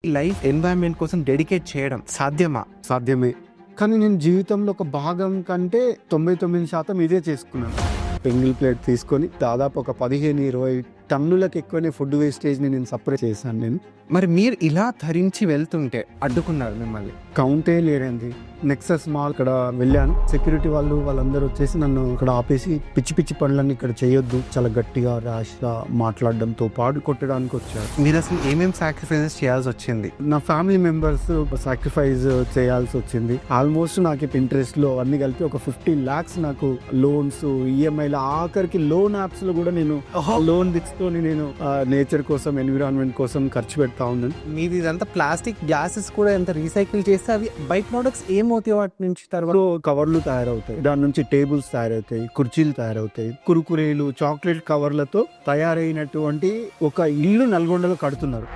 Life environment కోసం dedicate చేయడం సాధ్యమా? సాధ్యమే. కానీ నేను జీవితంలో ఒక భాగం కంటే 99% ఇదే చేసుకున్నాను. సింగిల్ ప్లేట్ తీసుకొని దాదాపు ఒక 15-20 టన్నులకు ఎక్కువనే ఫుడ్ వేస్టేజ్ని నేను సపరేట్ చేశాను నేను. మరి మీరు ఇలా ధరించి వెళ్తుంటే అడ్డుకున్నారు మిమ్మల్ని? కౌంటే లేదండి. నెక్సస్ మాల్ ఇక్కడ వెళ్ళాను. సెక్యూరిటీ వాళ్ళందరూ వచ్చేసి నన్ను ఇక్కడ ఆపేసి పిచ్చి పిచ్చి పనులన్నీ ఇక్కడ చేయొద్దు, చాలా గట్టిగా ర్యాష్గా మాట్లాడడంతో పాటు కొట్టడానికి వచ్చారు. మీరు అసలు ఏమేమి సాక్రిఫైసెస్ చేయాల్సి వచ్చింది? నా ఫ్యామిలీ మెంబర్స్ సాక్రిఫైస్ చేయాల్సి వచ్చింది. ఆల్మోస్ట్ నాకు ఇప్పుడు ఇంట్రెస్ట్లో అన్ని కలిపి ఒక 50 lakhs నాకు లోన్స్, ఈఎంఐలు, ఆఖరికి లోన్ యాప్స్లో కూడా నేను లోన్ తీసుకొని నేను నేచర్ కోసం, ఎన్విరాన్మెంట్ కోసం ఖర్చు పెడతా ఉన్నాను. మీది ఇదంతా ప్లాస్టిక్ గ్లాసెస్ కూడా ఎంత రీసైకిల్ చేస్తే అవి బై ప్రొడక్ట్స్ ఏమవుతాయి వాటి నుంచి? తర్వాత కవర్లు తయారవుతాయి, దాని నుంచి టేబుల్స్ తయారవుతాయి, కుర్చీలు తయారవుతాయి, కురుకురేలు, చాక్లెట్ కవర్లతో తయారైనటువంటి ఒక ఇల్లు నల్గొండలో కడుతున్నారు.